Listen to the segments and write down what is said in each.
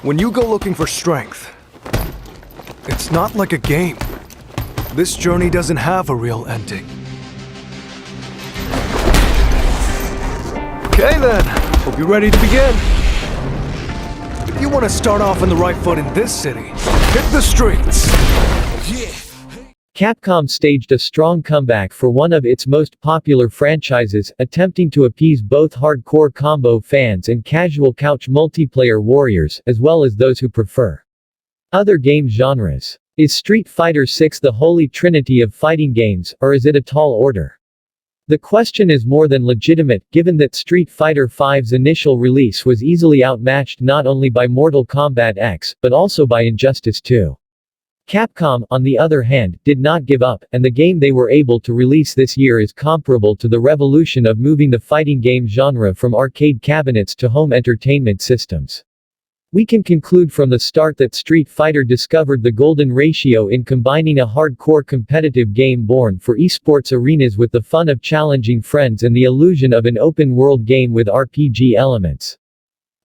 When you go looking for strength, it's not like a game. This journey doesn't have a real ending. Okay then, hope you're ready to begin. If you want to start off on the right foot in this city, hit the streets. Capcom staged a strong comeback for one of its most popular franchises, attempting to appease both hardcore combo fans and casual couch multiplayer warriors, as well as those who prefer other game genres. Is Street Fighter VI the holy trinity of fighting games, or is it a tall order? The question is more than legitimate, given that Street Fighter V's initial release was easily outmatched not only by Mortal Kombat X, but also by Injustice 2. Capcom, on the other hand, did not give up, and the game they were able to release this year is comparable to the revolution of moving the fighting game genre from arcade cabinets to home entertainment systems. We can conclude from the start that Street Fighter discovered the golden ratio in combining a hardcore competitive game born for esports arenas with the fun of challenging friends and the illusion of an open-world game with RPG elements.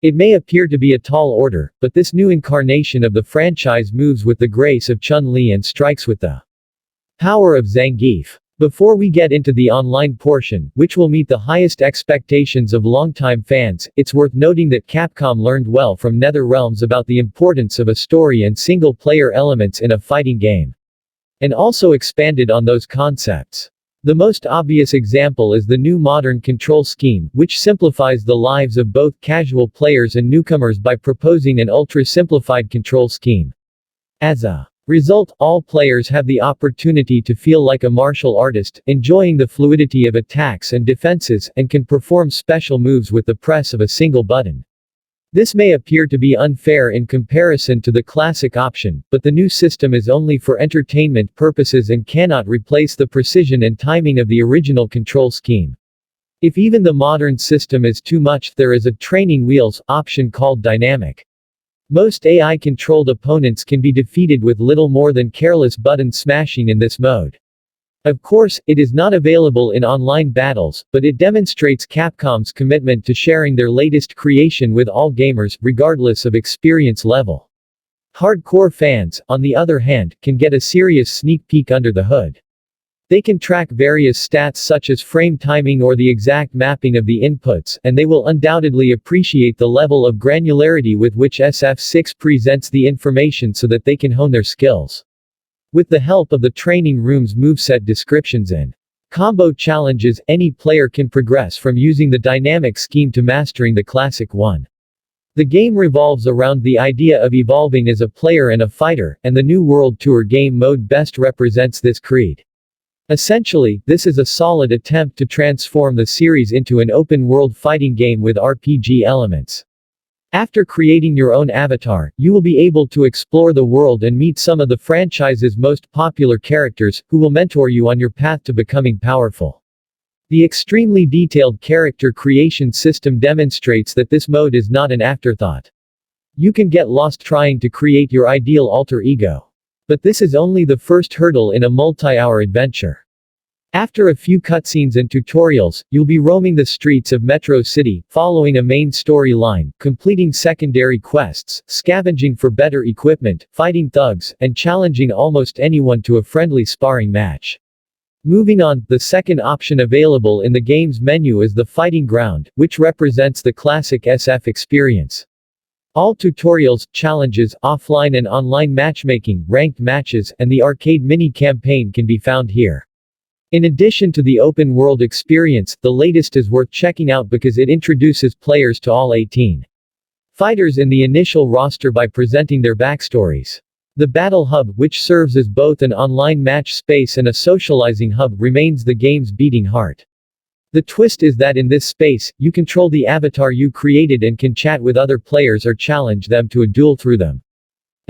It may appear to be a tall order, but this new incarnation of the franchise moves with the grace of Chun-Li and strikes with the power of Zangief. Before we get into the online portion, which will meet the highest expectations of longtime fans, it's worth noting that Capcom learned well from NetherRealms about the importance of a story and single-player elements in a fighting game, and also expanded on those concepts. The most obvious example is the new modern control scheme, which simplifies the lives of both casual players and newcomers by proposing an ultra-simplified control scheme. As a result, all players have the opportunity to feel like a martial artist, enjoying the fluidity of attacks and defenses, and can perform special moves with the press of a single button. This may appear to be unfair in comparison to the classic option, but the new system is only for entertainment purposes and cannot replace the precision and timing of the original control scheme. If even the modern system is too much, there is a training wheels option called dynamic. Most AI-controlled opponents can be defeated with little more than careless button smashing in this mode. Of course, it is not available in online battles, but it demonstrates Capcom's commitment to sharing their latest creation with all gamers, regardless of experience level. Hardcore fans, on the other hand, can get a serious sneak peek under the hood. They can track various stats such as frame timing or the exact mapping of the inputs, and they will undoubtedly appreciate the level of granularity with which SF6 presents the information so that they can hone their skills. With the help of the training room's moveset descriptions and combo challenges, any player can progress from using the dynamic scheme to mastering the classic one. The game revolves around the idea of evolving as a player and a fighter, and the new World Tour game mode best represents this creed. Essentially, this is a solid attempt to transform the series into an open-world fighting game with RPG elements. After creating your own avatar, you will be able to explore the world and meet some of the franchise's most popular characters, who will mentor you on your path to becoming powerful. The extremely detailed character creation system demonstrates that this mode is not an afterthought. You can get lost trying to create your ideal alter ego. But this is only the first hurdle in a multi-hour adventure. After a few cutscenes and tutorials, you'll be roaming the streets of Metro City, following a main storyline, completing secondary quests, scavenging for better equipment, fighting thugs, and challenging almost anyone to a friendly sparring match. Moving on, the second option available in the game's menu is the Fighting Ground, which represents the classic SF experience. All tutorials, challenges, offline and online matchmaking, ranked matches, and the arcade mini-campaign can be found here. In addition to the open-world experience, the latest is worth checking out because it introduces players to all 18 fighters in the initial roster by presenting their backstories. The Battle Hub, which serves as both an online match space and a socializing hub, remains the game's beating heart. The twist is that in this space, you control the avatar you created and can chat with other players or challenge them to a duel through them.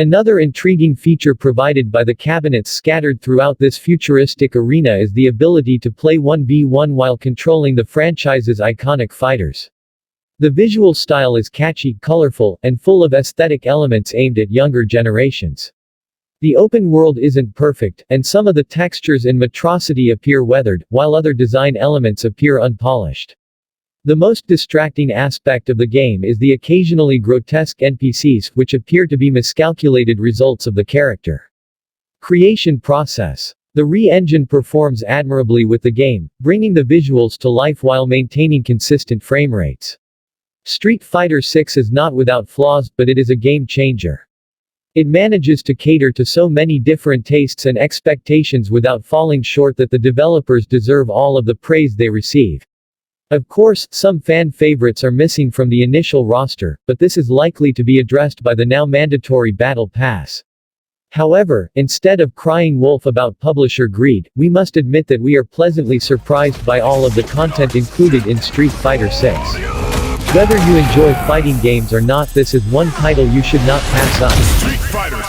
Another intriguing feature provided by the cabinets scattered throughout this futuristic arena is the ability to play 1v1 while controlling the franchise's iconic fighters. The visual style is catchy, colorful, and full of aesthetic elements aimed at younger generations. The open world isn't perfect, and some of the textures in Metrocity appear weathered, while other design elements appear unpolished. The most distracting aspect of the game is the occasionally grotesque NPCs, which appear to be miscalculated results of the character creation process. The re-engine performs admirably with the game, bringing the visuals to life while maintaining consistent frame rates. Street Fighter VI is not without flaws, but it is a game changer. It manages to cater to so many different tastes and expectations without falling short that the developers deserve all of the praise they receive. Of course, some fan favorites are missing from the initial roster, but this is likely to be addressed by the now mandatory Battle Pass. However, instead of crying wolf about publisher greed, we must admit that we are pleasantly surprised by all of the content included in Street Fighter VI. Whether you enjoy fighting games or not, this is one title you should not pass up. Street Fighter